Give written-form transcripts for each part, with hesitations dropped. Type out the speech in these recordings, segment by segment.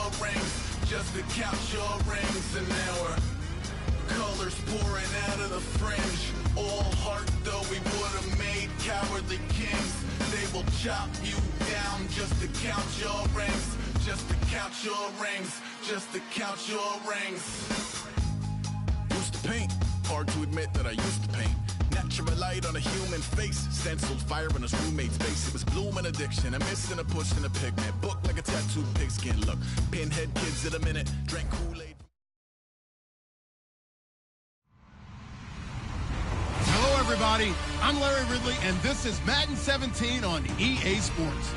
your rings, just to count your rings. And now we're colors pouring out of the fringe. All heart though we would have made cowardly kings. They will chop you down just to count your rings, just to count your rings, just to count your rings. Used to paint, hard to admit that I used to paint. Natural light on a human face, stenciled fire in his roommate's face. It was bloom and addiction, a miss and a push and a pigment. Book like a tattooed pigskin look. Pinhead kids in a minute, drank Kool-Aid. Hello everybody, I'm Larry Ridley and this is Madden 17 on EA Sports.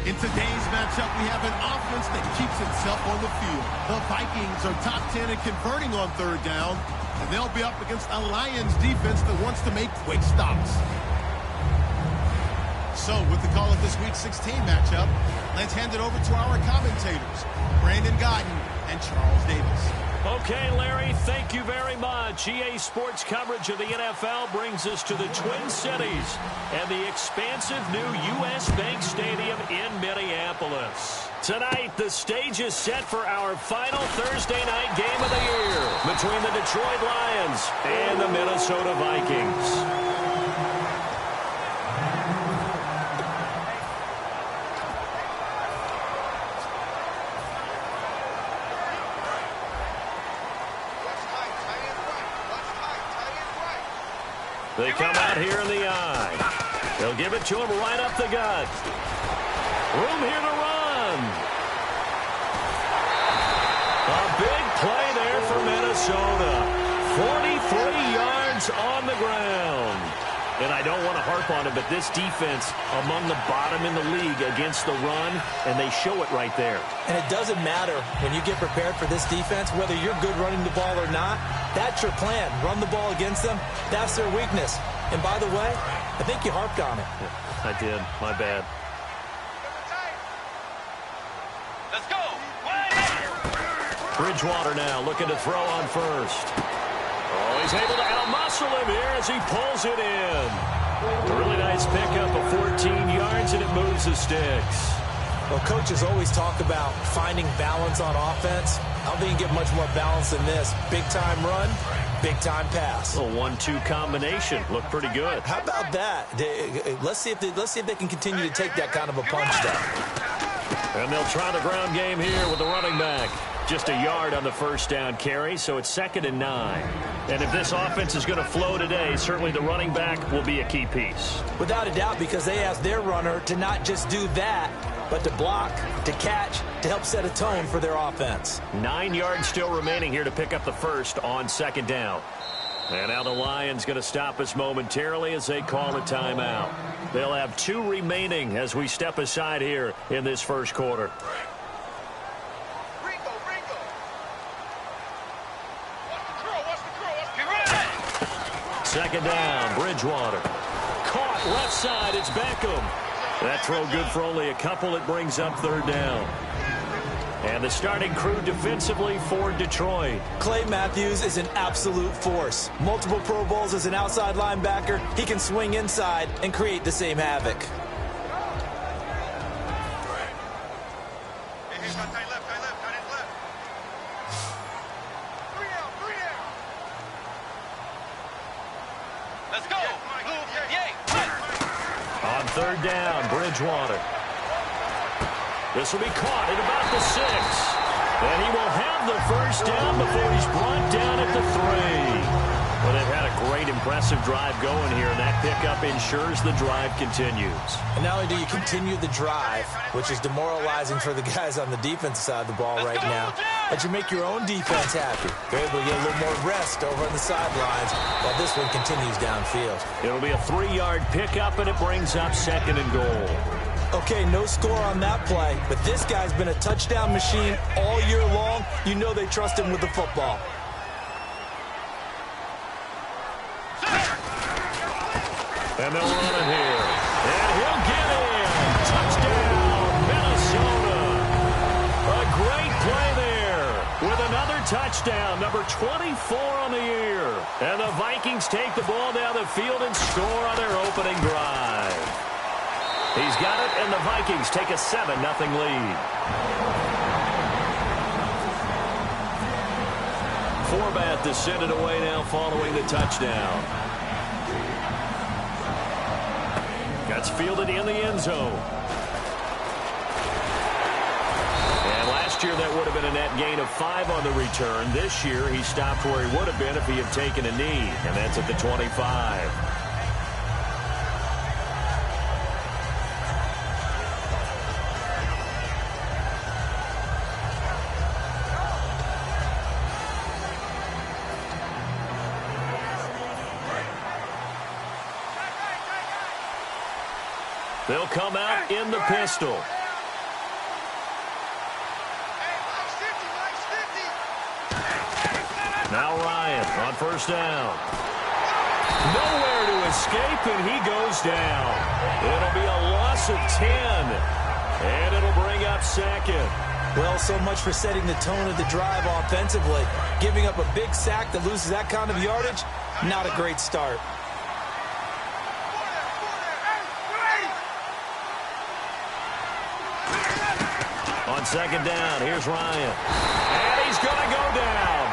In today's matchup, we have an offense that keeps itself on the field. The Vikings are top 10 in converting on third down, and they'll be up against a Lions defense that wants to make quick stops. So, with the call of this Week 16 matchup, let's hand it over to our commentators, Brandon Godden and Charles Davis. Okay, Larry, thank you very much. EA Sports coverage of the NFL brings us to the Twin Cities and the expansive new U.S. Bank Stadium in Minneapolis. Tonight, the stage is set for our final Thursday night game of the year between the Detroit Lions and the Minnesota Vikings. They come out here in the eye. They'll give it to him right up the gut. Room here to run. A big play there for Minnesota. 43 yards on the ground. And I don't want to harp on it, but this defense among the bottom in the league against the run, and they show it right there. And it doesn't matter when you get prepared for this defense, whether you're good running the ball or not. That's your plan. Run the ball against them. That's their weakness. And by the way, I think you harped on it. Yeah, I did. My bad. Let's go. Bridgewater now looking to throw on first. Oh, he's able to outmuscle him here as he pulls it in. A really nice pickup of 14 yards, and it moves the sticks. Well, coaches always talk about finding balance on offense. I don't think you can get much more balance than this. Big-time run, big-time pass. A 1-2 combination. Looked pretty good. How about that? Let's see if they can continue to take that kind of a punch down. And they'll try the ground game here with the running back. Just a yard on the first down carry, so it's 2nd and 9. And if this offense is going to flow today, certainly the running back will be a key piece. Without a doubt, because they asked their runner to not just do that, but to block, to catch, to help set a tone for their offense. 9 yards still remaining here to pick up the first on 2nd down. And now the Lions going to stop us momentarily as they call a timeout. They'll have 2 remaining as we step aside here in this first quarter. Second down, Bridgewater. Caught left side, it's Beckham. That throw good for only a couple. It brings up 3rd down. And the starting crew defensively for Detroit. Clay Matthews is an absolute force. Multiple Pro Bowls as an outside linebacker. He can swing inside and create the same havoc. Let's go. On 3rd down, Bridgewater. This will be caught at about the 6. And he will have the first down before he's brought down at the 3. Well, they've had a great, impressive drive going here, and that pickup ensures the drive continues. And not only do you continue the drive, which is demoralizing for the guys on the defensive side of the ball right now, but you make your own defense happy. They're able to get a little more rest over on the sidelines while this one continues downfield. It'll be a 3-yard pickup, and it brings up 2nd and goal. Okay, no score on that play, but this guy's been a touchdown machine all year long. You know they trust him with the football. And they'll run it here. And he'll get in. Touchdown, Minnesota. A great play there with another touchdown, number 24 on the year. And the Vikings take the ball down the field and score on their opening drive. He's got it, and the Vikings take a 7-0 lead. Forbat to send it away now following the touchdown. Gets fielded in the end zone. And last year that would have been a net gain of 5 on the return. This year he stopped where he would have been if he had taken a knee, and that's at the 25. They'll come out in the pistol. Now Ryan on first down. Nowhere to escape, and he goes down. It'll be a loss of 10, and it'll bring up second. Well, so much for setting the tone of the drive offensively. Giving up a big sack that loses that kind of yardage, not a great start. On second down, here's Ryan. And he's going to go down.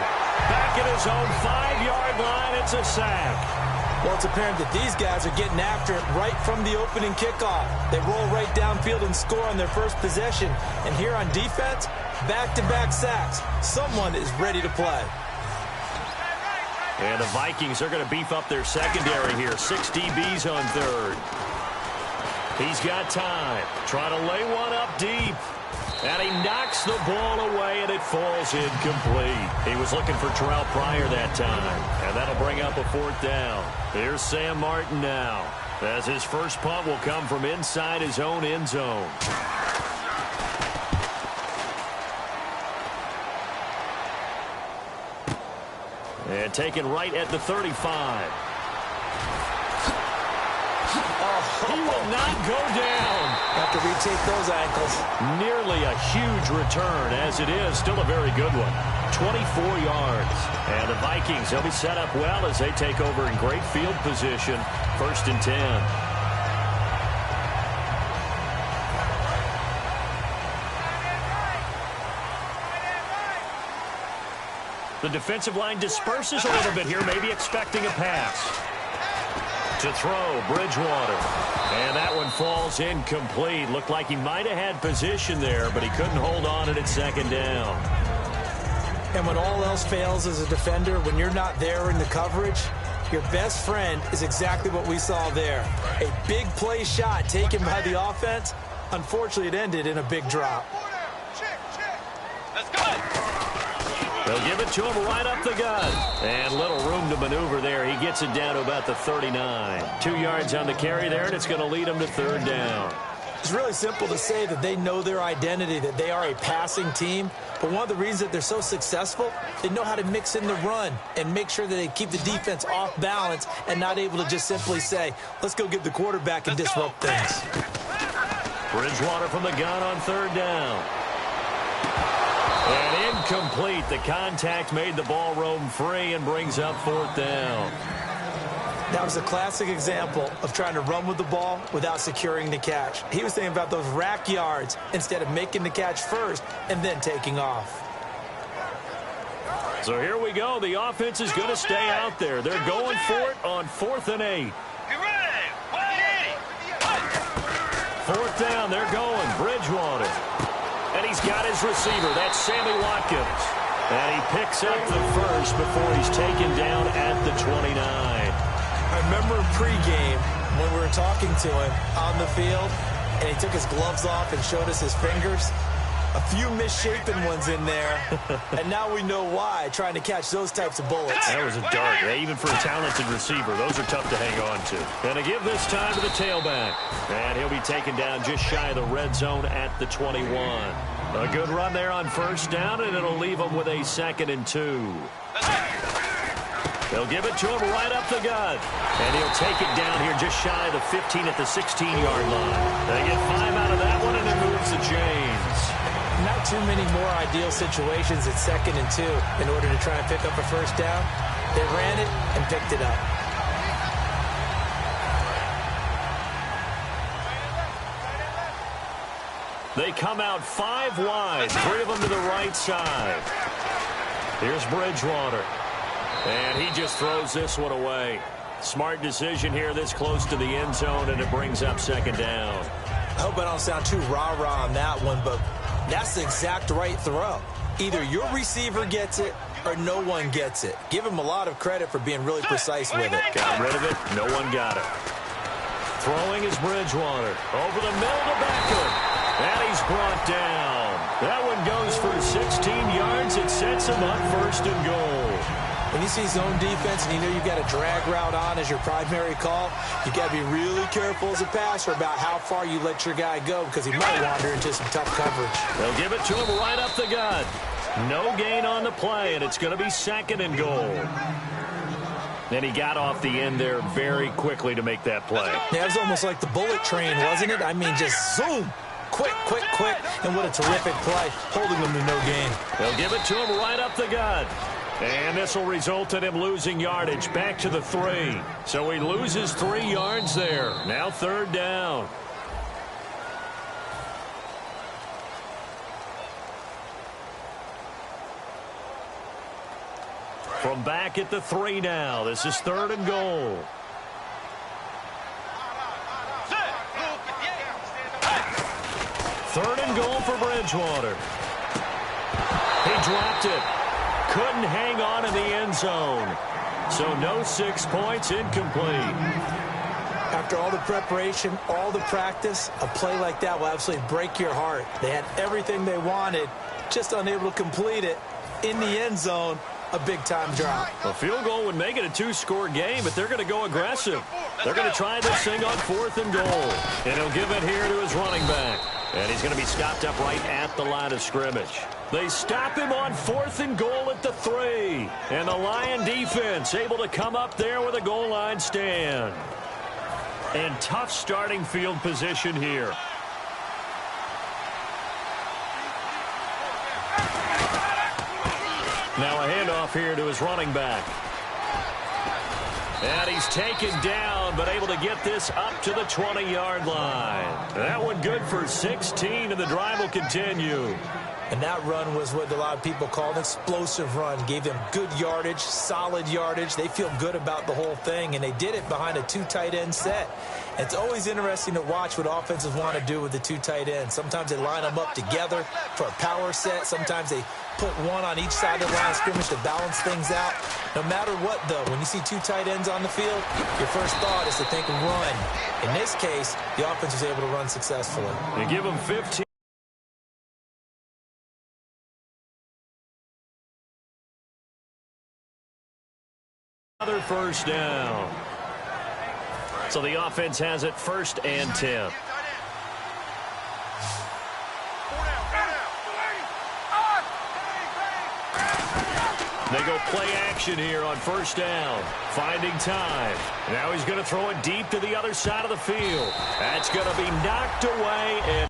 Back at his own 5-yard line, it's a sack. Well, it's apparent that these guys are getting after it right from the opening kickoff. They roll right downfield and score on their first possession. And here on defense, back-to-back sacks. Someone is ready to play. And the Vikings are going to beef up their secondary here. 6 DBs on third. He's got time. Trying to lay one up deep. And he knocks the ball away, and it falls incomplete. He was looking for Terrell Pryor that time. And that'll bring up a 4th down. Here's Sam Martin now, as his first punt will come from inside his own end zone. And taken right at the 35. He will not go down. Have to retake those ankles. Nearly a huge return, as it is. Still a very good one. 24 yards. And the Vikings, they'll be set up well as they take over in great field position. 1st and 10. The defensive line disperses a little bit here, maybe expecting a pass. To throw, Bridgewater. And that one falls incomplete. Looked like he might have had position there, but he couldn't hold on at second down. And when all else fails as a defender, when you're not there in the coverage, your best friend is exactly what we saw there. A big play shot taken by the offense. Unfortunately, it ended in a big drop. Let's go. They'll give it to him right up the gut. And little room to maneuver there. He gets it down to about the 39. 2 yards on the carry there, and it's going to lead him to 3rd down. It's really simple to say that they know their identity, that they are a passing team. But one of the reasons that they're so successful, they know how to mix in the run and make sure that they keep the defense off balance and not able to just simply say, let's go get the quarterback and disrupt things. Bridgewater from the gun on 3rd down. And incomplete. The contact made the ball roam free and brings up 4th down. That was a classic example of trying to run with the ball without securing the catch. He was thinking about those rack yards instead of making the catch first and then taking off. So here we go. The offense is going to stay out there. They're going for it on 4th and 8. Get ready. 180. 4th down. They're going. Bridgewater. And he's got his receiver. That's Sammy Watkins. And he picks up the first before he's taken down at the 29. I remember pregame when we were talking to him on the field, and he took his gloves off and showed us his fingers. A few misshapen ones in there, and now we know why, trying to catch those types of bullets. That was a dart. Even for a talented receiver, those are tough to hang on to. And to give this time to the tailback. And he'll be taken down just shy of the red zone at the 21. A good run there on 1st down, and it'll leave him with a 2nd and 2. They'll give it to him right up the gut. And he'll take it down here just shy of the 15 at the 16-yard line. They get 5 out of that one, and it moves the chains. Not too many more ideal situations at 2nd and 2 in order to try and pick up a 1st down. They ran it and picked it up. They come out 5 wide, 3 of them to the right side. Here's Bridgewater. And he just throws this one away. Smart decision here this close to the end zone, and it brings up second down. I hope I don't sound too rah-rah on that one, but that's the exact right throw. Either your receiver gets it or no one gets it. Give him a lot of credit for being really precise with it. Got rid of it. No one got it. Throwing is Bridgewater. Over the middle to Beckham. And he's brought down. That one goes for 16 yards. It sets him up first and goal. When you see zone defense and you know you've got a drag route on as your primary call, you've got to be really careful as a passer about how far you let your guy go because he might wander into some tough coverage. They'll give it to him right up the gut. No gain on the play, and it's going to be second and goal. Then he got off the end there very quickly to make that play. Yeah, it was almost like the bullet train, wasn't it? I mean, just zoom. Quick, quick, quick. And what a terrific play, holding him to no gain. They'll give it to him right up the gut. And this will result in him losing yardage back to the 3. So he loses 3 yards there. Now third down. From back at the 3 now. This is third and goal. Third and goal for Bridgewater. He dropped it. Couldn't hang on in the end zone. So no 6 points, incomplete. After all the preparation, all the practice, a play like that will absolutely break your heart. They had everything they wanted, just unable to complete it. In the end zone, a big-time drop. A field goal would make it a 2-score game, but they're going to go aggressive. They're going to try this thing on 4th and goal. And he'll give it here to his running back. And he's going to be stopped up right at the line of scrimmage. They stop him on 4th and goal at the 3. And the Lion defense able to come up there with a goal line stand. And tough starting field position here. Now a handoff here to his running back. And he's taken down, but able to get this up to the 20-yard line. That one good for 16, and the drive will continue. And that run was what a lot of people call an explosive run. Gave them good yardage, solid yardage. They feel good about the whole thing, and they did it behind a 2 tight end set. It's always interesting to watch what offenses want to do with the 2 tight ends. Sometimes they line them up together for a power set. Sometimes they put one on each side of the line of scrimmage to balance things out. No matter what, though, when you see 2 tight ends on the field, your first thought is to think run. In this case, the offense was able to run successfully. They give them 15. Another first down. So the offense has it 1st and 10. They go play action here on 1st down. Finding time. Now he's going to throw it deep to the other side of the field. That's going to be knocked away. And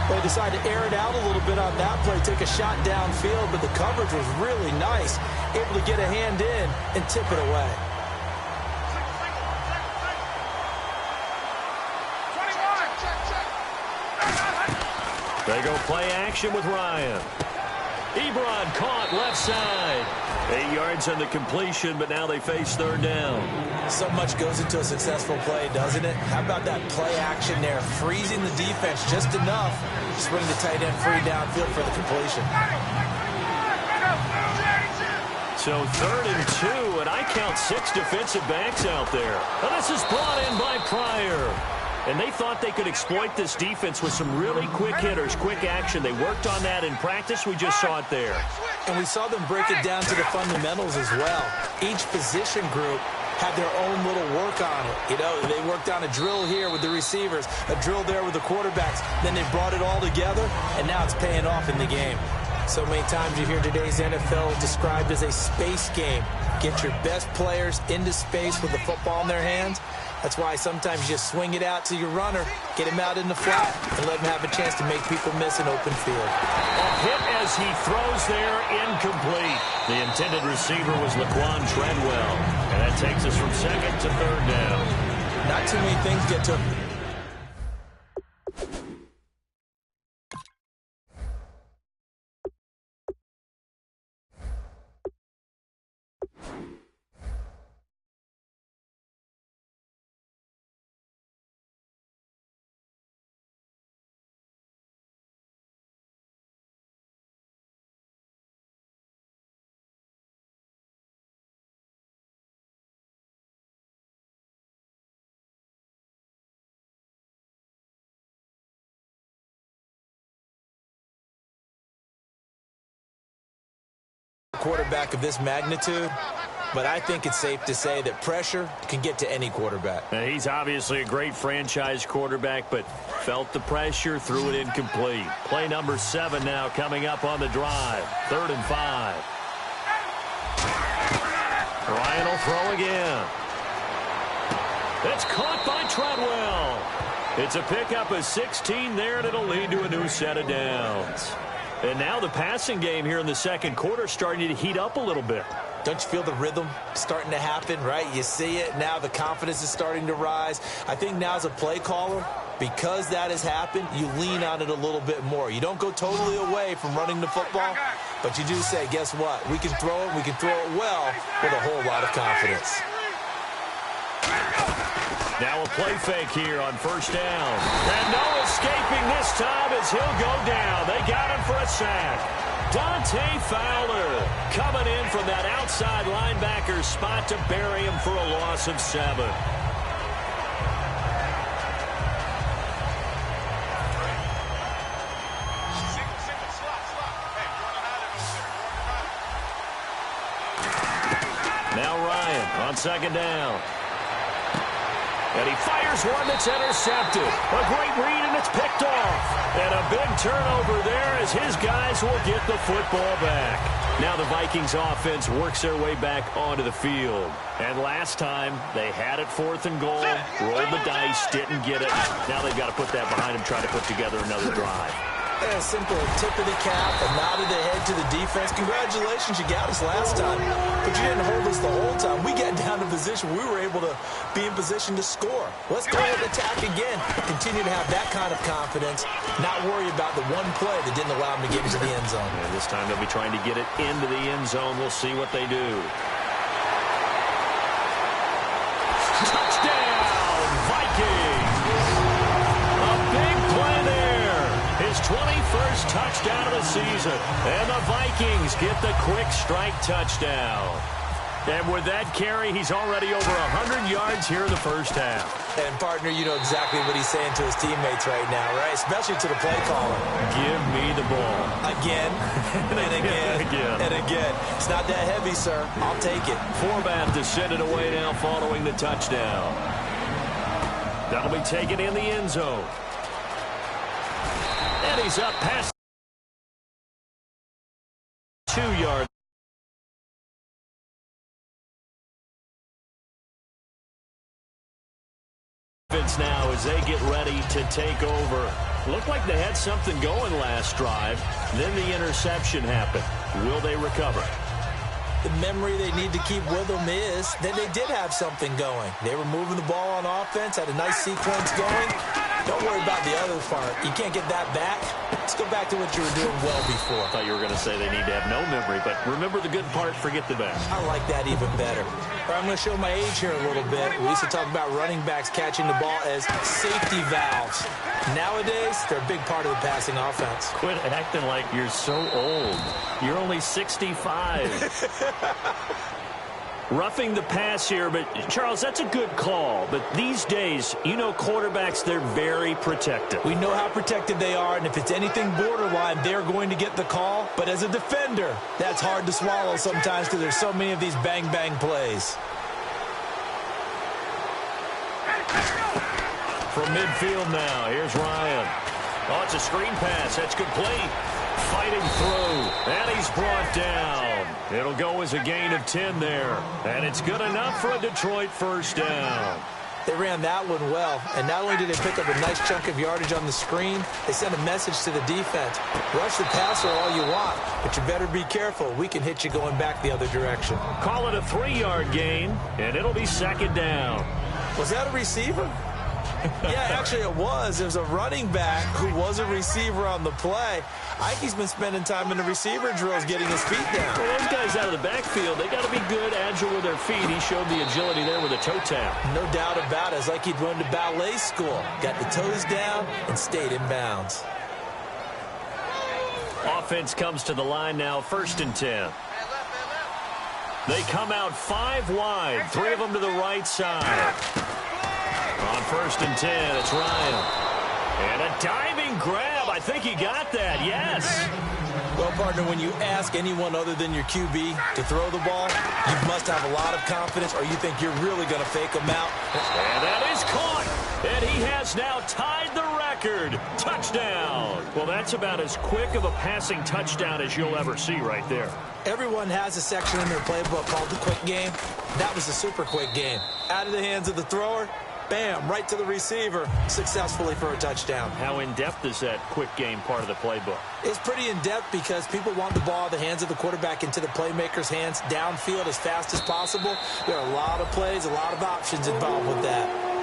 they decided to air it out a little bit on that play, take a shot downfield, but the coverage was really nice. Able to get a hand in and tip it away. They go play action with Ryan. Ebron caught left side. 8 yards on the completion, but now they face 3rd down. So much goes into a successful play, doesn't it? How about that play action there? Freezing the defense just enough to swing the tight end free downfield for the completion. So 3rd and 2, and I count 6 defensive backs out there. And this is brought in by Pryor. And they thought they could exploit this defense with some really quick hitters, quick action. They worked on that in practice. We just saw it there. And we saw them break it down to the fundamentals as well. Each position group had their own little work on it. You know, they worked on a drill here with the receivers, a drill there with the quarterbacks. Then they brought it all together, and now it's paying off in the game. So many times you hear today's NFL described as a space game. Get your best players into space with the football in their hands. That's why sometimes you just swing it out to your runner, get him out in the flat, and let him have a chance to make people miss an open field. A hit as he throws there, incomplete. The intended receiver was Laquan Treadwell. And that takes us from 2nd to 3rd down. Not too many things get to quarterback of this magnitude, but I think it's safe to say that pressure can get to any quarterback. Now, he's obviously a great franchise quarterback, but felt the pressure, threw it incomplete. Play number 7 now coming up on the drive. 3rd and 5. Ryan will throw again. It's caught by Treadwell. It's a pickup of 16 there, and it'll lead to a new set of downs. And now the passing game here in the second quarter starting to heat up a little bit. Don't you feel the rhythm starting to happen, right? You see it. Now the confidence is starting to rise. I think now as a play caller, because that has happened, you lean on it a little bit more. You don't go totally away from running the football, but you do say, guess what? We can throw it. We can throw it well with a whole lot of confidence. Now a play fake here on 1st down. And no escaping this time as he'll go down. They got him for a sack. Dante Fowler coming in from that outside linebacker spot to bury him for a loss of 7. Now Ryan on 2nd down. And he fires one that's intercepted. A great read, and it's picked off. And a big turnover there as his guys will get the football back. Now the Vikings offense works their way back onto the field. And last time, they had it 4th and goal, rolled the dice, didn't get it. Now they've got to put that behind them, try to put together another drive. A simple tip of the cap, a nod of the head to the defense. Congratulations, you got us last time, but you didn't hold us the whole time. We got down to position. We were able to be in position to score. Let's go ahead and attack again. Continue to have that kind of confidence, not worry about the one play that didn't allow them to get into the end zone. Yeah, this time they'll be trying to get it into the end zone. We'll see what they do. Touchdown, Vikings! A big play there. His 21st touchdown of the season. And the Vikings get the quick strike touchdown. And with that carry, he's already over 100 yards here in the first half. And, partner, you know exactly what he's saying to his teammates right now, right? Especially to the play caller. Give me the ball. Again, and again, and again. It's not that heavy, sir. I'll take it. Forbath to send it away now following the touchdown. That'll be taken in the end zone. And he's up past 2 yards. Now as they get ready to take over. Looked like they had something going last drive. Then the interception happened. Will they recover? The memory they need to keep with them is that they did have something going. They were moving the ball on offense, had a nice sequence going. Don't worry about the other part. You can't get that back. Let's go back to what you were doing well before. I thought you were going to say they need to have no memory, but remember the good part, forget the bad. I like that even better. All right, I'm going to show my age here a little bit. We used to talk about running backs catching the ball as safety valves. Nowadays, they're a big part of the passing offense. Quit acting like you're so old. You're only 65. Roughing the pass here, but Charles, that's a good call. But these days, you know quarterbacks, they're very protected. We know how protected they are, and if it's anything borderline, they're going to get the call. But as a defender, that's hard to swallow sometimes because there's so many of these bang-bang plays. From midfield now, here's Ryan. Oh, it's a screen pass. That's complete. Fighting through, and he's brought down. It'll go as a gain of 10 there, and it's good enough for a Detroit first down. They ran that one well, and not only did they pick up a nice chunk of yardage on the screen, they sent a message to the defense. Rush the passer all you want, but you better be careful. We can hit you going back the other direction. Call it a 3-yard gain, and it'll be 2nd down. Was that a receiver? Yeah, actually it was. There's a running back who was a receiver on the play. Ike's been spending time in the receiver drills getting his feet down. Well, those guys out of the backfield, they got to be good, agile with their feet. He showed the agility there with a toe tap. No doubt about it. It's like he'd run to ballet school. Got the toes down and stayed in bounds. Offense comes to the line now, 1st and 10. They come out 5 wide, 3 of them to the right side. On 1st and 10, it's Ryan. And a diving grab. I think he got that, yes. Well, partner, when you ask anyone other than your QB to throw the ball, you must have a lot of confidence, or you think you're really going to fake them out. And that is caught. And he has now tied the record. Touchdown. Well, that's about as quick of a passing touchdown as you'll ever see right there. Everyone has a section in their playbook called the quick game. That was a super quick game. Out of the hands of the thrower, bam, right to the receiver, successfully for a touchdown. How in-depth is that quick game part of the playbook? It's pretty in-depth because people want the ball out of the hands of the quarterback into the playmaker's hands downfield as fast as possible. There are a lot of plays, a lot of options involved with that.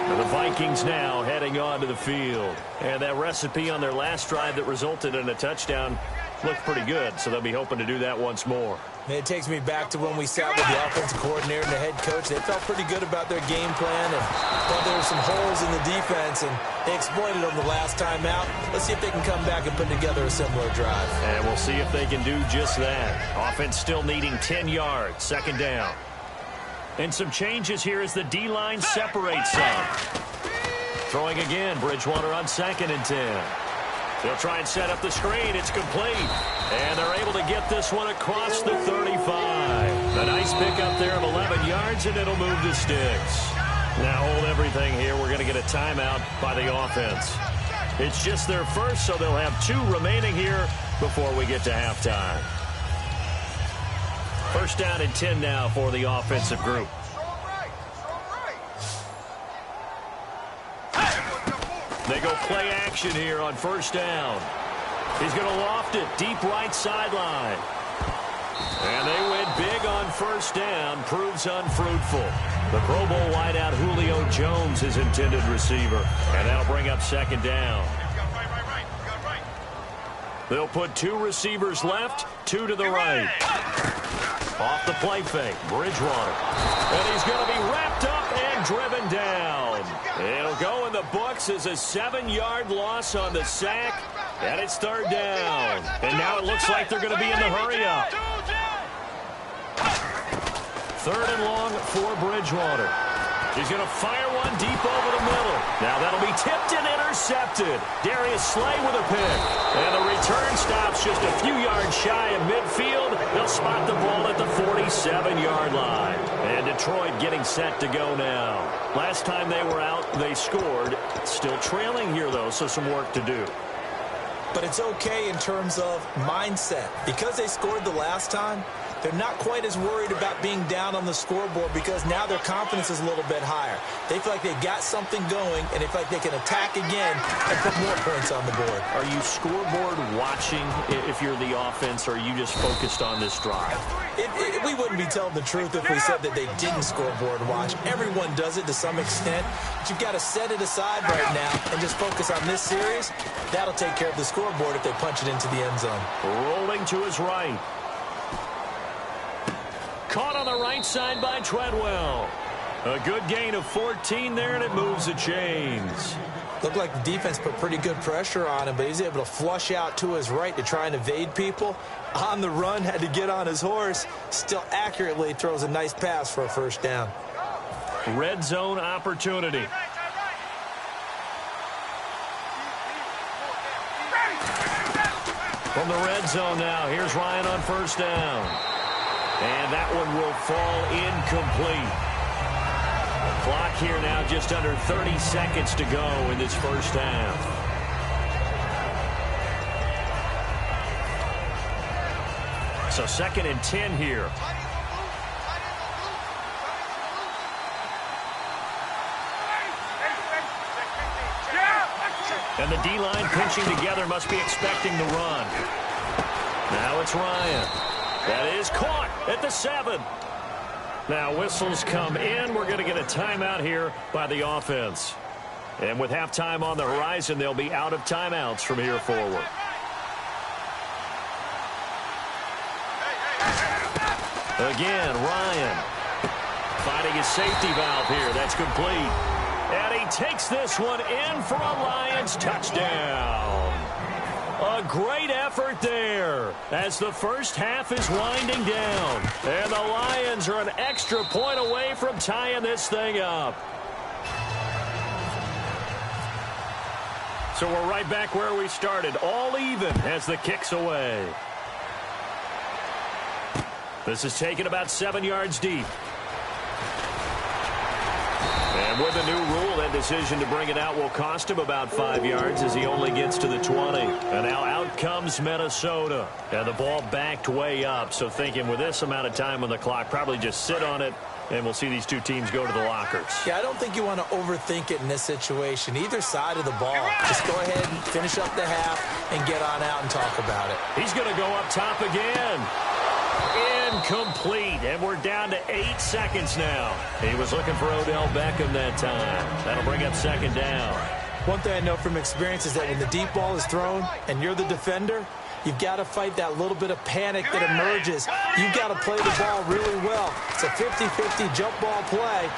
The Vikings now heading onto the field. And that recipe on their last drive that resulted in a touchdown looked pretty good, so they'll be hoping to do that once more. It takes me back to when we sat with the offensive coordinator and the head coach. They felt pretty good about their game plan, and thought there were some holes in the defense, and they exploited them the last time out. Let's see if they can come back and put together a similar drive. And we'll see if they can do just that. Offense still needing 10 yards, second down. And some changes here as the D-line separates some. Throwing again, Bridgewater on 2nd and 10. They'll try and set up the screen. It's complete. And they're able to get this one across the 35. A nice pickup there of 11 yards, and it'll move the sticks. Now hold everything here. We're going to get a timeout by the offense. It's just their first, so they'll have 2 remaining here before we get to halftime. First down and 10 now for the offensive group. They go play action here on first down. He's going to loft it deep right sideline. And they went big on first down. Proves unfruitful. The Pro Bowl wideout Julio Jones is intended receiver. And that'll bring up second down. They'll put 2 receivers left, 2 to the right. Off the play fake, Bridgewater. And he's going to be wrapped up and driven down. It'll go in the books as a 7-yard loss on the sack. And it's third down. And now it looks like they're going to be in the hurry-up. Third and long for Bridgewater. He's going to fire one deep over the middle. Now that'll be tipped and intercepted. Darius Slay with a pick. And the return stops just a few yards shy of midfield. They'll spot the ball at the 47-yard line. And Detroit getting set to go now. Last time they were out, they scored. Still trailing here, though, so some work to do. But it's okay in terms of mindset. Because they scored the last time, they're not quite as worried about being down on the scoreboard because now their confidence is a little bit higher. They feel like they've got something going, and they feel like they can attack again and put more points on the board. Are you scoreboard watching if you're the offense, or are you just focused on this drive? We wouldn't be telling the truth if we said that they didn't scoreboard watch. Everyone does it to some extent, but you've got to set it aside right now and just focus on this series. That'll take care of the scoreboard if they punch it into the end zone. Rolling to his right. Caught on the right side by Treadwell. A good gain of 14 there, and it moves the chains. Looked like the defense put pretty good pressure on him, but he's able to flush out to his right to try and evade people. On the run, had to get on his horse. Still accurately throws a nice pass for a first down. Red zone opportunity. From the red zone now, here's Ryan on first down. And that one will fall incomplete. Clock here now just under 30 seconds to go in this first half. So 2nd and 10 here. And the D-line pinching together must be expecting the run. Now it's Ryan. That is caught at the 7. Now whistles come in. We're going to get a timeout here by the offense. And with halftime on the horizon, they'll be out of timeouts from here forward. Again, Ryan finding his safety valve here. That's complete. And he takes this one in for a Lions touchdown. A great effort there as the first half is winding down. And the Lions are an extra point away from tying this thing up. So we're right back where we started, all even as the kick's away. This is taken about 7 yards deep. And with a new rule, that decision to bring it out will cost him about 5 yards as he only gets to the 20. And now out comes Minnesota. And the ball backed way up. So thinking with this amount of time on the clock, probably just sit on it. And we'll see these two teams go to the lockers. Yeah, I don't think you want to overthink it in this situation. Either side of the ball. Just go ahead and finish up the half and get on out and talk about it. He's going to go up top again. Incomplete. And we're down to 8 seconds now. He was looking for Odell Beckham that time. That'll bring up second down. One thing I know from experience is that when the deep ball is thrown and you're the defender, you've got to fight that little bit of panic that emerges. You've got to play the ball really well. It's a 50-50 jump ball play.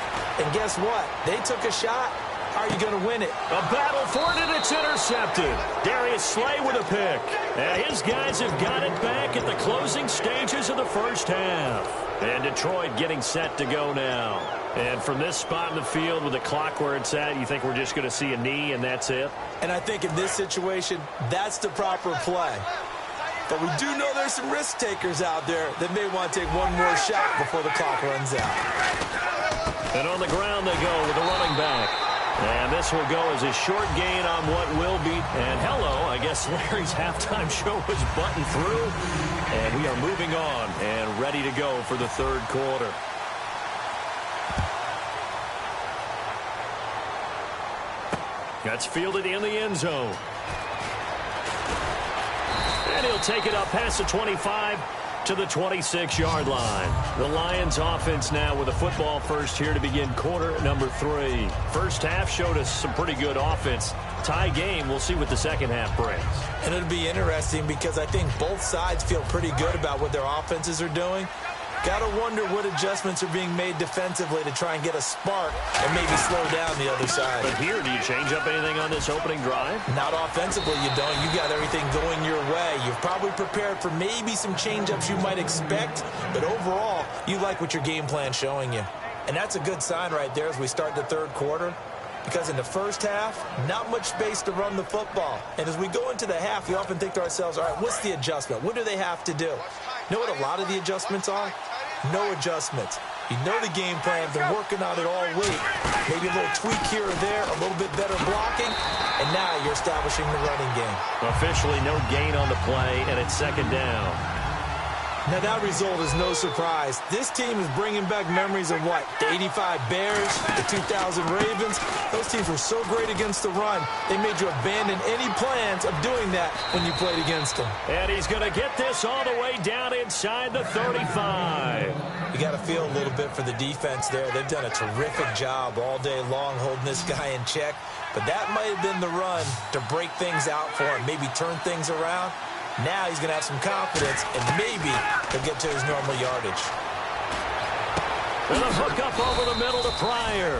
And guess what? They took a shot. How are you going to win it? A battle for it, and it's intercepted. Darius Slay with a pick. And his guys have got it back at the closing stages of the first half. And Detroit getting set to go now. And from this spot in the field with the clock where it's at, you think we're just going to see a knee and that's it? And I think in this situation, that's the proper play. But we do know there's some risk takers out there that may want to take one more shot before the clock runs out. And on the ground they go with the running back. And this will go as a short gain on what will be. And hello, I guess Larry's halftime show was buttoned through. And we are moving on and ready to go for the third quarter. That's fielded in the end zone. And he'll take it up past the 25 to the 26-yard line. The Lions offense now with a football first here to begin quarter number 3. First half showed us some pretty good offense. Tie game, we'll see what the second half brings. And it'll be interesting because I think both sides feel pretty good about what their offenses are doing. Got to wonder what adjustments are being made defensively to try and get a spark and maybe slow down the other side. But here, do you change up anything on this opening drive? Not offensively, you don't. You got everything going your way. You've probably prepared for maybe some change-ups you might expect, but overall, you like what your game plan's showing you. And that's a good sign right there as we start the third quarter. Because in the first half, not much space to run the football. And as we go into the half, we often think to ourselves, all right, what's the adjustment? What do they have to do? You know what a lot of the adjustments are? No adjustments. You know the game plan. Been working on it all week. Maybe a little tweak here or there, a little bit better blocking, and now you're establishing the running game. Officially no gain on the play, and it's second down. Now, that result is no surprise. This team is bringing back memories of what? The 85 Bears, the 2000 Ravens. Those teams were so great against the run, they made you abandon any plans of doing that when you played against them. And he's going to get this all the way down inside the 35. You got to feel a little bit for the defense there. They've done a terrific job all day long holding this guy in check. But that might have been the run to break things out for him, maybe turn things around. Now he's going to have some confidence, and maybe he'll get to his normal yardage. And a hook up over the middle to Pryor.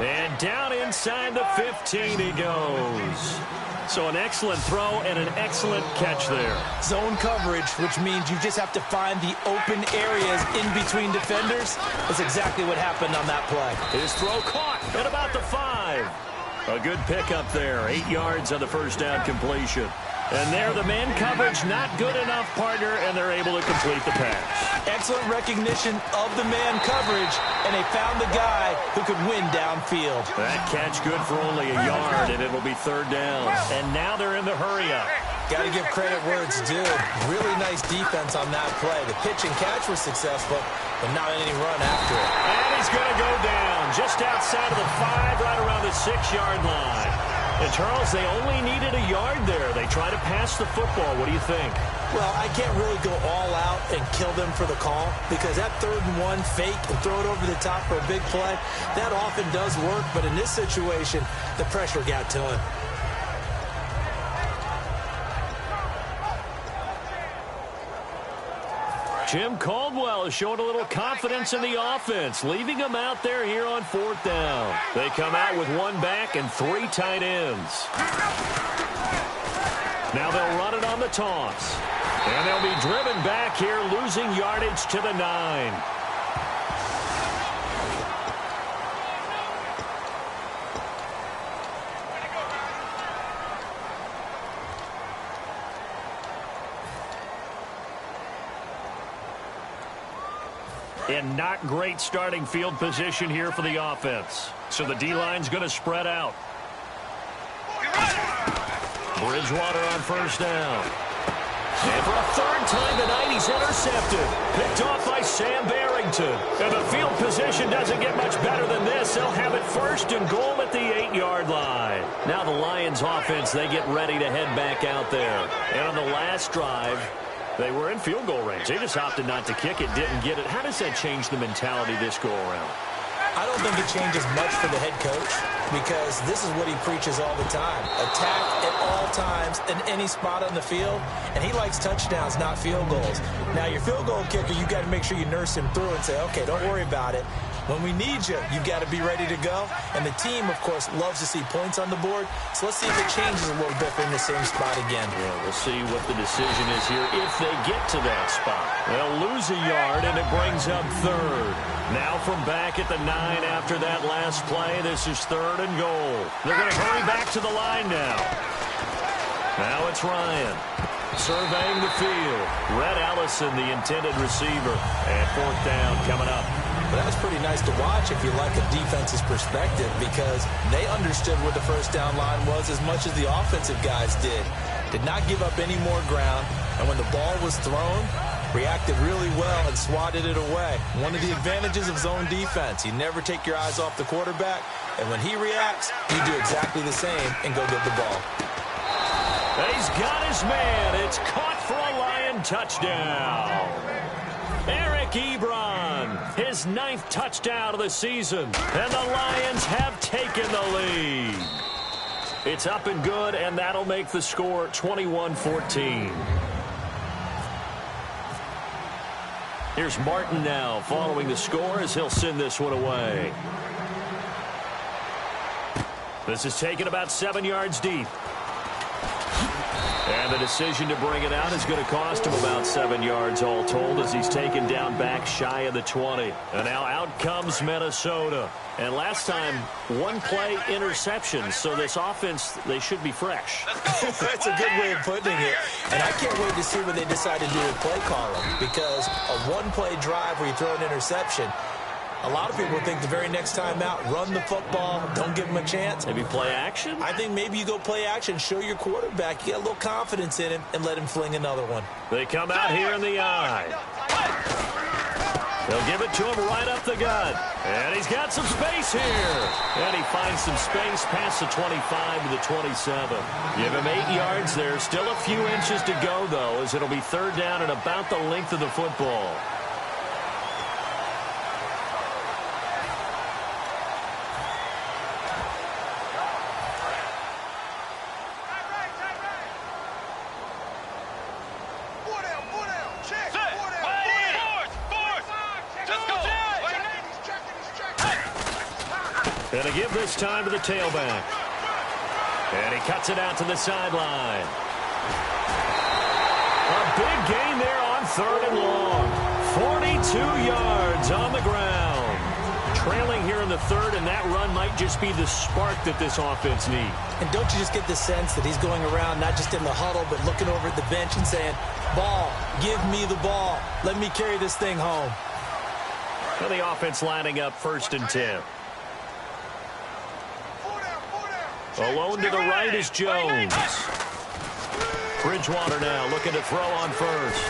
And down inside the 15 he goes. So an excellent throw and an excellent catch there. Zone coverage, which means you just have to find the open areas in between defenders. That's exactly what happened on that play. His throw caught at about the 5. A good pickup there. 8 yards on the first down completion. And there, the man coverage not good enough, partner, and they're able to complete the pass. Excellent recognition of the man coverage, and they found the guy who could win downfield. That catch good for only a yard, and it'll be third down. And now they're in the hurry-up. Got to give credit where it's due. Really nice defense on that play. The pitch and catch was successful, but not any run after it. And he's going to go down just outside of the 5, right around the 6-yard line. And, Charles, they only needed a yard there. They try to pass the football. What do you think? Well, I can't really go all out and kill them for the call because that 3rd and 1 fake and throw it over the top for a big play, that often does work. But in this situation, the pressure got to him. Jim Caldwell is showing a little confidence in the offense, leaving them out there here on 4th down. They come out with 1 back and 3 tight ends. Now they'll run it on the toss. And they'll be driven back here, losing yardage to the 9. And not great starting field position here for the offense. So the D-line's going to spread out. Bridgewater on first down. And for a third time tonight, he's intercepted. Picked off by Sam Barrington. And the field position doesn't get much better than this. They'll have it first and goal at the 8-yard line. Now the Lions offense, they get ready to head back out there. And on the last drive, they were in field goal range. They just opted not to kick it, didn't get it. How does that change the mentality this go around? I don't think it changes much for the head coach because this is what he preaches all the time. Attack at all times in any spot on the field, and he likes touchdowns, not field goals. Now, your field goal kicker, you got to make sure you nurse him through and say, okay, don't worry about it. When we need you, you've got to be ready to go. And the team, of course, loves to see points on the board. So let's see if it changes a little bit in the same spot again. Yeah, we'll see what the decision is here if they get to that spot. They'll lose a yard, and it brings up third. Now from back at the 9 after that last play, this is third and goal. They're going to hurry back to the line now. Now it's Ryan surveying the field. Red Allison, the intended receiver. And fourth down coming up. Well, that was pretty nice to watch if you like a defense's perspective because they understood where the first down line was as much as the offensive guys did. Did not give up any more ground, and when the ball was thrown, reacted really well and swatted it away. One of the advantages of zone defense, you never take your eyes off the quarterback, and when he reacts, you do exactly the same and go get the ball. He's got his man. It's caught for a Lion touchdown. Eric Ebron, his 9th touchdown of the season, and the Lions have taken the lead. It's up and good, and that'll make the score 21-14. Here's Martin now following the score as he'll send this one away. This is taken about 7 yards deep. And the decision to bring it out is going to cost him about 7 yards all told as he's taken down back shy of the 20. And now out comes Minnesota. And last time, one play interception. So this offense, they should be fresh. That's a good way of putting it. And I can't wait to see what they decide to do with play calling. Because a one-play drive where you throw an interception, a lot of people think the very next time out, run the football, don't give him a chance. Maybe play action? I think maybe you go play action, show your quarterback, you got a little confidence in him, and let him fling another one. They come out here in the eye. They'll give it to him right up the gut. And he's got some space here. And he finds some space past the 25 to the 27. Give him 8 yards there. Still a few inches to go, though, as it'll be third down and about the length of the football. And a give this time to the tailback. And he cuts it out to the sideline. A big gain there on third and long. 42 yards on the ground. Trailing here in the third, and that run might just be the spark that this offense needs. And don't you just get the sense that he's going around not just in the huddle, but looking over at the bench and saying, ball, give me the ball. Let me carry this thing home. And the offense lining up first and 10. Alone to the right is Jones. Bridgewater now looking to throw on first.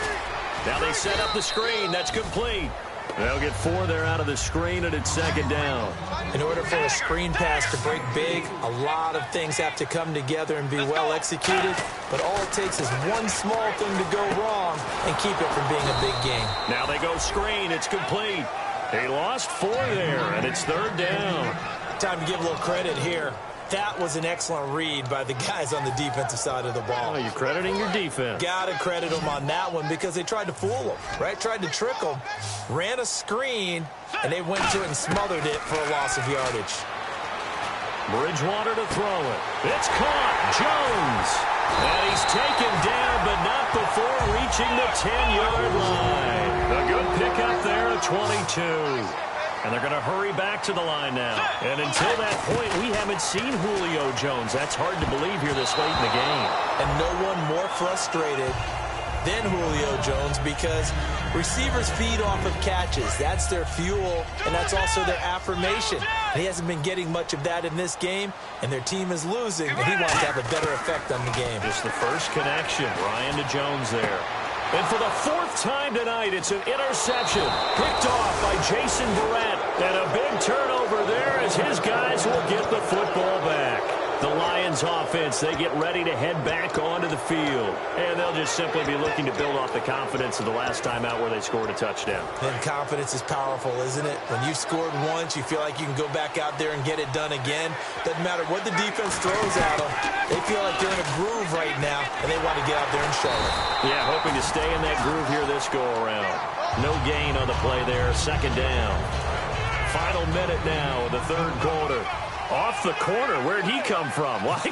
Now they set up the screen. That's complete. They'll get 4 there out of the screen, and it's second down. In order for a screen pass to break big, a lot of things have to come together and be well executed. But all it takes is one small thing to go wrong and keep it from being a big game. Now they go screen. It's complete. He lost 4 there, and it's third down. Time to give a little credit here. That was an excellent read by the guys on the defensive side of the ball. Oh, you're crediting your defense. Got to credit them on that one because they tried to fool them, right? Tried to trick them, ran a screen, and they went to it and smothered it for a loss of yardage. Bridgewater to throw it. It's caught. Jones. And he's taken down, but not before reaching the 10-yard line. A good pickup there at 22. And they're going to hurry back to the line now. And until that point, we haven't seen Julio Jones. That's hard to believe here this late in the game. And no one more frustrated then Julio Jones, because receivers feed off of catches. That's their fuel, and that's also their affirmation. And he hasn't been getting much of that in this game, and their team is losing, and he wants to have a better effect on the game. Just the first connection. Ryan to Jones there. And for the fourth time tonight, it's an interception. Picked off by Jason Verrett. And a big turnover there as his guys will get the football back. The Lions offense, they get ready to head back onto the field. And they'll just simply be looking to build off the confidence of the last time out where they scored a touchdown. And confidence is powerful, isn't it? When you've scored once, you feel like you can go back out there and get it done again. Doesn't matter what the defense throws at them. They feel like they're in a groove right now, and they want to get out there and show it. Yeah, hoping to stay in that groove here this go-around. No gain on the play there, second down. Final minute now of the third quarter. Off the corner. Where'd he come from? Well, I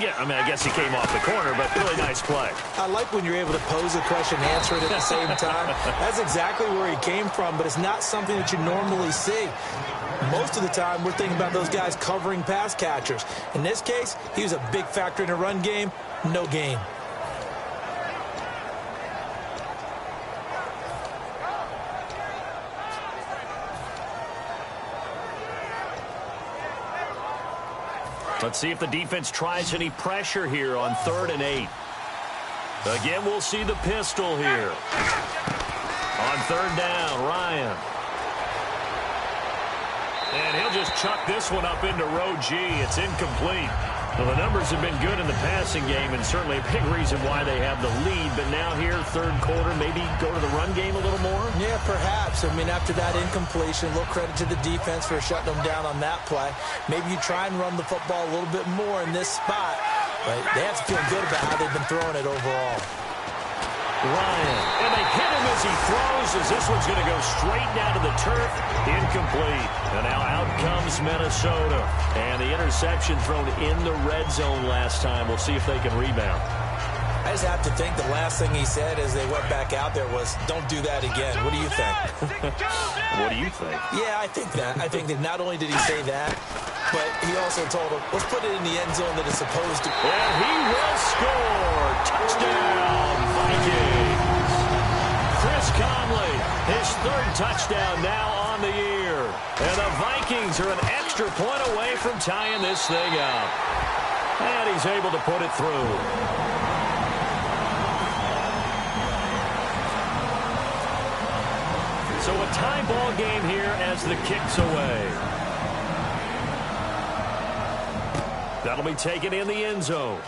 guess he came off the corner, but really nice play. I like when you're able to pose a question and answer it at the same time. That's exactly where he came from, but it's not something that you normally see. Most of the time, we're thinking about those guys covering pass catchers. In this case, he was a big factor in the run game. No gain. Let's see if the defense tries any pressure here on 3rd and 8. Again, we'll see the pistol here. On 3rd down, Ryan. And he'll just chuck this one up into row G. It's incomplete. Well, the numbers have been good in the passing game, and certainly a big reason why they have the lead. But now here, third quarter, maybe go to the run game a little more? Yeah, perhaps. I mean, after that incompletion, a little credit to the defense for shutting them down on that play. Maybe you try and run the football a little bit more in this spot. But they have to feel good about how they've been throwing it overall. Ryan, and they hit him as he throws, as this one's going to go straight down to the turf. Incomplete. And now out comes Minnesota. And the interception thrown in the red zone last time. We'll see if they can rebound. I just have to think the last thing he said as they went back out there was, don't do that again. What do you think? What do you think? Yeah, I think that. I think that not only did he say that, but he also told him, let's put it in the end zone that it's supposed to. And he will score. Touchdown, Vikings. Chris Conley, his 3rd touchdown now on the year. And the Vikings are an extra point away from tying this thing up. And he's able to put it through. So a tie ball game here as the kick's away. That'll be taken in the end zone.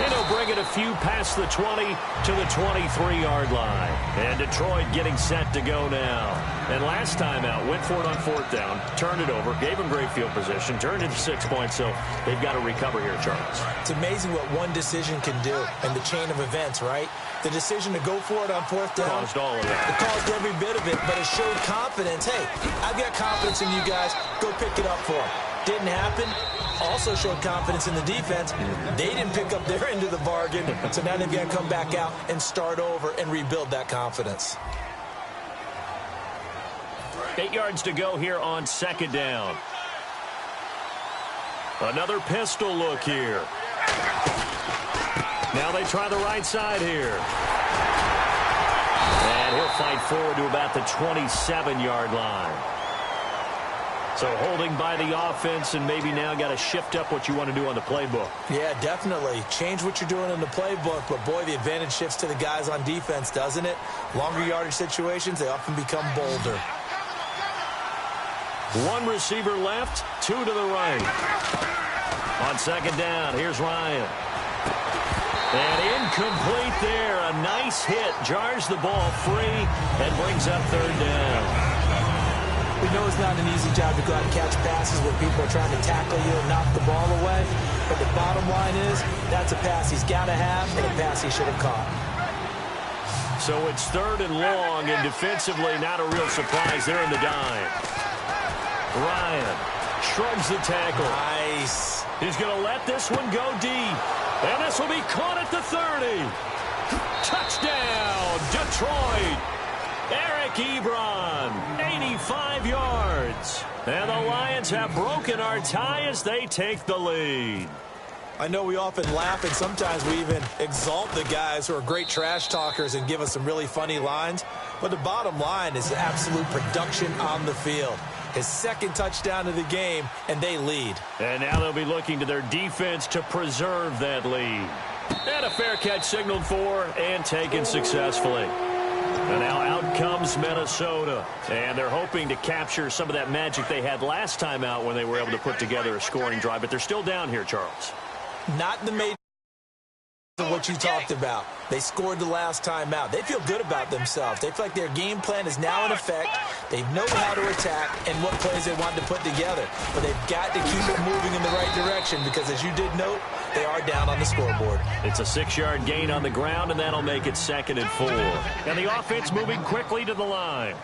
And he'll bring it a few past the 20 to the 23-yard line. And Detroit getting set to go now. And last time out, went for it on 4th down, turned it over, gave him great field position, turned it to 6 points, so they've got to recover here, Charles. It's amazing what one decision can do in the chain of events, right? The decision to go for it on 4th down. Caused all of that. It caused every bit of it, but it showed confidence. Hey, I've got confidence in you guys. Go pick it up for them. Didn't happen. Also showed confidence in the defense. They didn't pick up their end of the bargain, so now they've got to come back out and start over and rebuild that confidence. 8 yards to go here on 2nd down. Another pistol look here. Now they try the right side here. And he'll fight forward to about the 27-yard line. So holding by the offense, and maybe now got to shift up what you want to do on the playbook. Yeah, definitely. Change what you're doing in the playbook, but boy, the advantage shifts to the guys on defense, doesn't it? Longer yardage situations, they often become bolder. 1 receiver left, 2 to the right. On 2nd down, here's Ryan. And incomplete there. A nice hit. Jars the ball free and brings up 3rd down. We know it's not an easy job to go out and catch passes where people are trying to tackle you and knock the ball away. But the bottom line is, that's a pass he's got to have and a pass he should have caught. So it's 3rd and long, and defensively not a real surprise there in the dime. Ryan shrugs the tackle. Nice. He's going to let this one go deep. And this will be caught at the 30. Touchdown, Detroit. Eric Ebron, 85 yards. And the Lions have broken our tie as they take the lead. I know we often laugh and sometimes we even exalt the guys who are great trash talkers and give us some really funny lines. But the bottom line is absolute production on the field. His second touchdown of the game, and they lead. And now they'll be looking to their defense to preserve that lead. And a fair catch signaled for and taken successfully. And now out comes Minnesota. And they're hoping to capture some of that magic they had last time out when they were able to put together a scoring drive. But they're still down here, Charles. Not the major of what you talked about. They scored the last time out. They feel good about themselves. They feel like their game plan is now in effect. They know how to attack and what plays they want to put together. But they've got to keep it moving in the right direction because, as you did note, they are down on the scoreboard. It's a 6-yard gain on the ground, and that'll make it 2nd and 4. And the offense moving quickly to the line.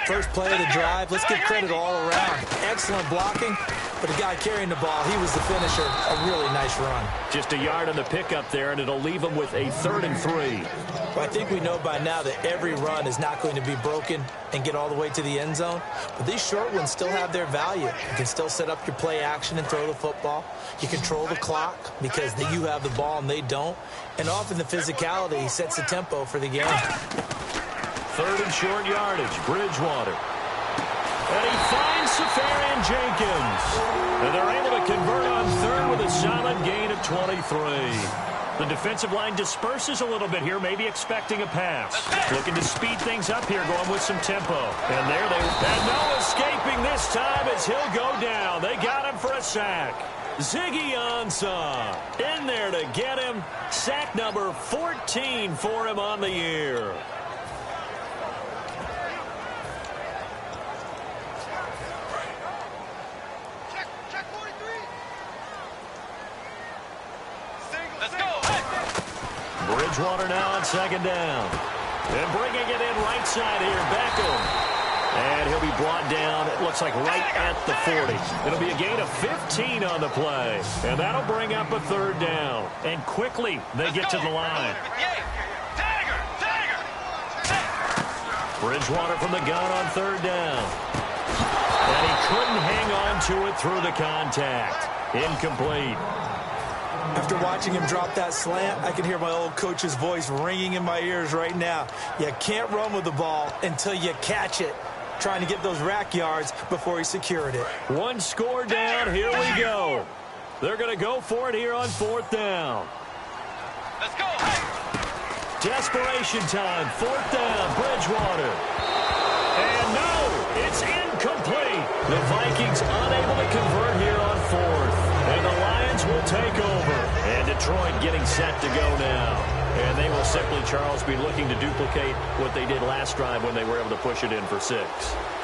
First play of the drive. Let's give credit all around. Excellent blocking. But the guy carrying the ball, he was the finisher. A really nice run. Just a yard on the pickup there, and it'll leave him with a 3rd and 3. Well, I think we know by now that every run is not going to be broken and get all the way to the end zone. But these short ones still have their value. You can still set up your play action and throw the football. You control the clock because you have the ball and they don't. And often the physicality sets the tempo for the game. 3rd and short yardage, Bridgewater. And he finds Safarian Jenkins. And they're able to convert on 3rd with a solid gain of 23. The defensive line disperses a little bit here, maybe expecting a pass. Looking to speed things up here, going with some tempo. And there they and no escaping this time as he'll go down. They got him for a sack. Ziggy Ansah in there to get him. Sack number 14 for him on the year. Bridgewater now on 2nd down. And bringing it in right side here, Beckham. And he'll be brought down, it looks like right at the 40. It'll be a gain of 15 on the play. And that'll bring up a 3rd down. And quickly, they get to the line. Bridgewater from the gun on 3rd down. And he couldn't hang on to it through the contact. Incomplete. After watching him drop that slant, I can hear my old coach's voice ringing in my ears right now. You can't run with the ball until you catch it. Trying to get those rack yards before he secured it. One score down. Here we go. They're going to go for it here on 4th down. Let's go. Desperation time. 4th down. Bridgewater. And no, it's incomplete. The Vikings unable to convert here on 4th. And the Lions will take over. And Detroit getting set to go now. And they will simply, Charles, be looking to duplicate what they did last drive when they were able to push it in for 6.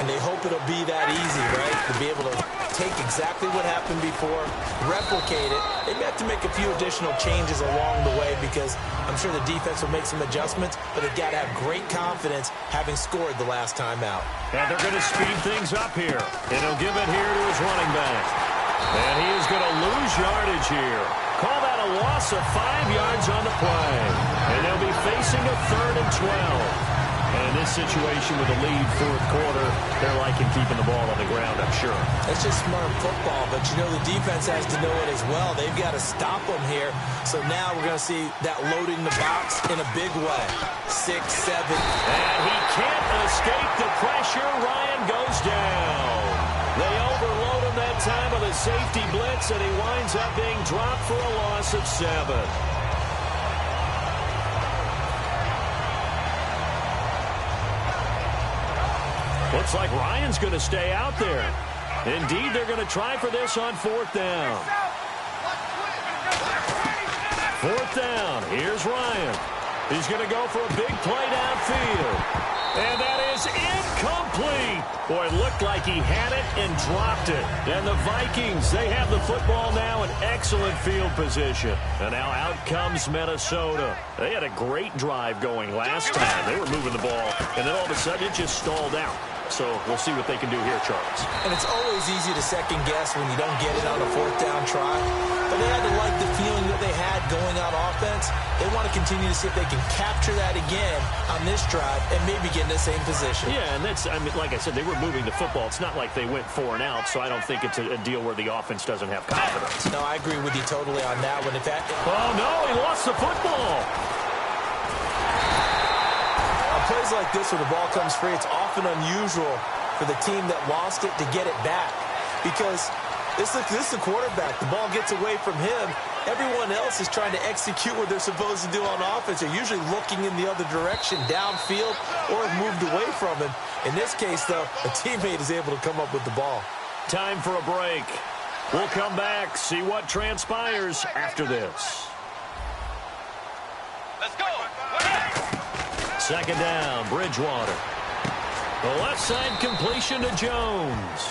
And they hope it'll be that easy, right? To be able to take exactly what happened before, replicate it. They may have to make a few additional changes along the way because I'm sure the defense will make some adjustments, but they've got to have great confidence having scored the last time out. And they're going to speed things up here. And he'll give it here to his running back. And he is going to lose yardage here. Call that a loss of 5 yards on the play. And they'll be facing a 3rd and 12. And in this situation with a lead 4th quarter, they're liking keeping the ball on the ground, I'm sure. It's just smart football, but you know the defense has to know it as well. They've got to stop them here. So now we're going to see that loading the box in a big way. 6, 7. And he can't escape the pressure. Ryan goes down. They overload him that time with a safety blitz, and he winds up being dropped for a loss of 7. Looks like Ryan's going to stay out there. Indeed, they're going to try for this on 4th down. 4th down. Here's Ryan. He's going to go for a big play downfield. And that is incomplete. Boy, it looked like he had it and dropped it. And the Vikings, they have the football now in excellent field position. And now out comes Minnesota. They had a great drive going last time. They were moving the ball, and then all of a sudden it just stalled out. So we'll see what they can do here, Charles. And it's always easy to second guess when you don't get it on a 4th down try. But they had to like the feeling that they had going on offense, they want to continue to see if they can capture that again on this drive and maybe get in the same position. Yeah, and that's, I mean, like I said, they were moving the football. It's not like they went 4 and out, so I don't think it's a deal where the offense doesn't have confidence. No, I agree with you totally on that one. In fact, oh, no, he lost the football. On plays like this where the ball comes free, it's often unusual for the team that lost it to get it back because this is the quarterback. The ball gets away from him. Everyone else is trying to execute what they're supposed to do on offense. They're usually looking in the other direction, downfield, or have moved away from him. In this case, though, a teammate is able to come up with the ball. Time for a break. We'll come back, see what transpires after this. Let's go. Second down, Bridgewater. The left side completion to Jones.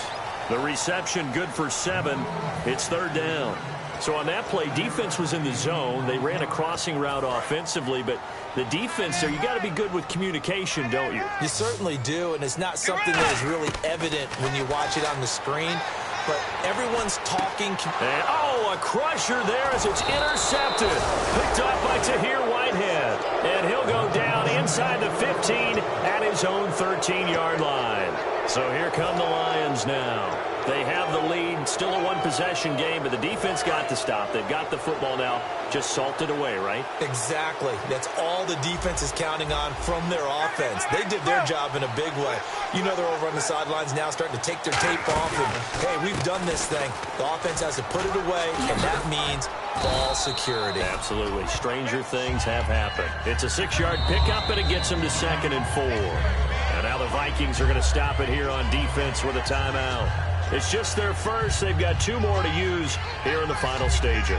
The reception good for 7. It's third down. So on that play, defense was in the zone. They ran a crossing route offensively, but the defense there, you got to be good with communication, don't you? You certainly do, and it's not something that is really evident when you watch it on the screen, but everyone's talking. And, oh, a crusher there as it's intercepted. Picked up by Tahir Whitehead. And he'll go down inside the 15 at his own 13-yard line. So here come the Lions now. They have the lead, still a one-possession game, but the defense got to stop. They've got the football now, just salted away, right? Exactly. That's all the defense is counting on from their offense. They did their job in a big way. You know they're over on the sidelines now starting to take their tape off, and, hey, we've done this thing. The offense has to put it away, and that means ball security. Absolutely. Stranger things have happened. It's a 6-yard pickup, and it gets them to 2nd and 4. And now the Vikings are going to stop it here on defense with a timeout. It's just their first. They've got 2 more to use here in the final stages.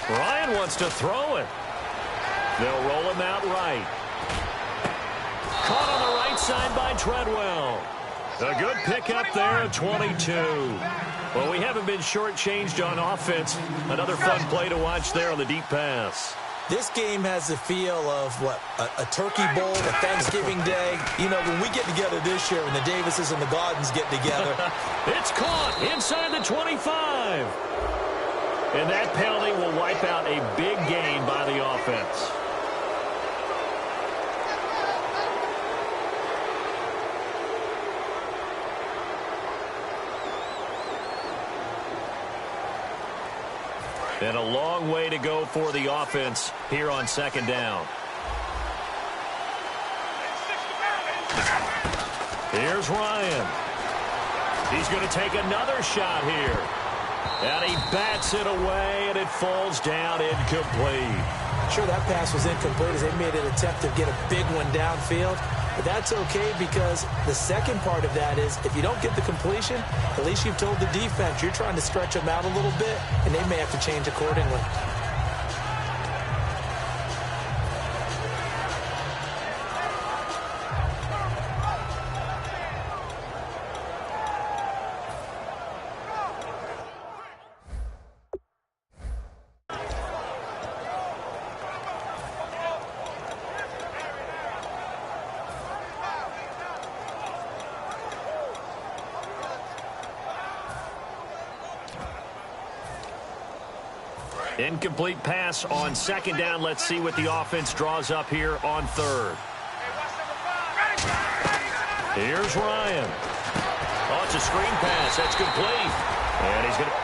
Ryan wants to throw it. They'll roll him out right. Caught on the right side by Treadwell. A good pickup there at 22. Well, we haven't been shortchanged on offense. Another fun play to watch there on the deep pass. This game has the feel of, what, a turkey bowl, a Thanksgiving day. You know, when we get together this year, when the Davises and the Gaudens get together. It's caught inside the 25. And that penalty will wipe out a big gain by the offense. And a long way to go for the offense here on 2nd down. Here's Ryan. He's going to take another shot here. And he bats it away, and it falls down incomplete. Sure, that pass was incomplete as they made an attempt to get a big one downfield. But that's okay because the second part of that is if you don't get the completion, at least you've told the defense you're trying to stretch them out a little bit, and they may have to change accordingly. Incomplete pass on 2nd down. Let's see what the offense draws up here on 3rd. Here's Ryan. Oh, it's a screen pass. That's complete. And he's going to...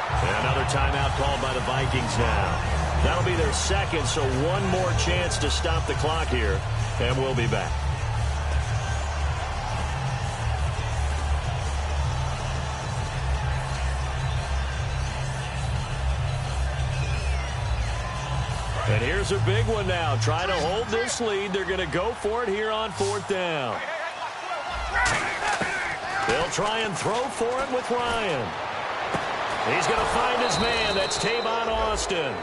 Another timeout called by the Vikings now. That'll be their 2nd, so one more chance to stop the clock here. And we'll be back. And here's a big one now. Trying to hold this lead. They're going to go for it here on 4th down. They'll try and throw for it with Ryan. He's going to find his man. That's Tavon Austin.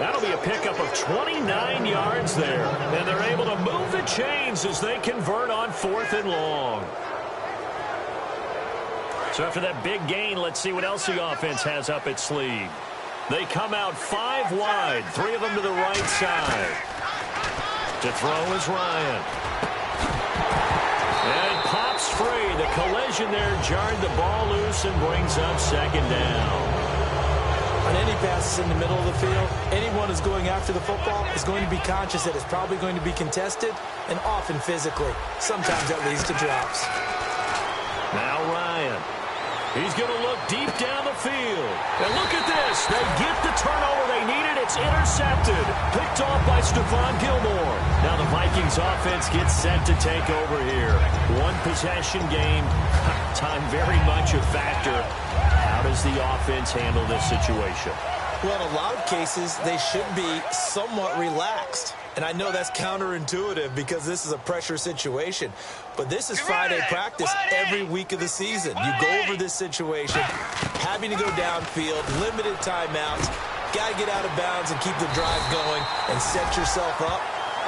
That'll be a pickup of 29 yards there. And they're able to move the chains as they convert on 4th and long. So after that big gain, let's see what else the offense has up its sleeve. They come out 5 wide, 3 of them to the right side. To throw is Ryan. And it pops breaks free. The collision there jarred the ball loose and brings up second down. On any passes in the middle of the field, anyone who's going after the football is going to be conscious that it's probably going to be contested, and often physically. Sometimes that leads to drops. Now Ryan. He's going to look deep down the field. And look at this. They get the turnover they needed. It's intercepted. Picked off by Stephon Gilmore. Now the Vikings offense gets set to take over here. One possession game. Time very much a factor. How does the offense handle this situation? Well, in a lot of cases, they should be somewhat relaxed. And I know that's counterintuitive because this is a pressure situation. But this is Friday practice every week of the season. You go over this situation, having to go downfield, limited timeouts, got to get out of bounds and keep the drive going and set yourself up.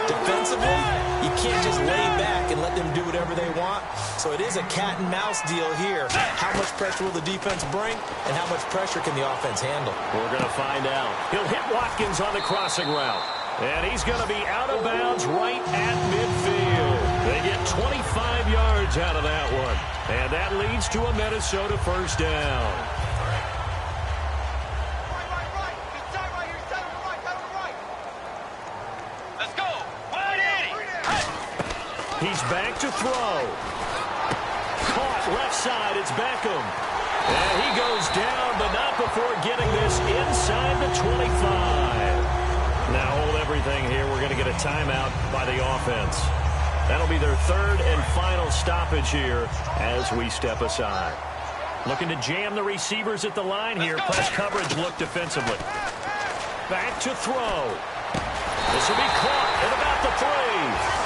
Defensively, you can't just lay back and let them do whatever they want. So it is a cat and mouse deal here. How much pressure will the defense bring, and how much pressure can the offense handle? We're going to find out. He'll hit Watkins on the crossing route. And he's going to be out of bounds right at midfield. They get 25 yards out of that one. And that leads to a Minnesota first down. Let's go. 180. He's back to throw. Caught left side. It's Beckham. And he goes down, but not before getting this inside the 25. Now hold everything here. We're going to get a timeout by the offense. That'll be their third and final stoppage here as we step aside. Looking to jam the receivers at the line here. Press coverage look defensively. Back to throw. This will be caught at about the 3.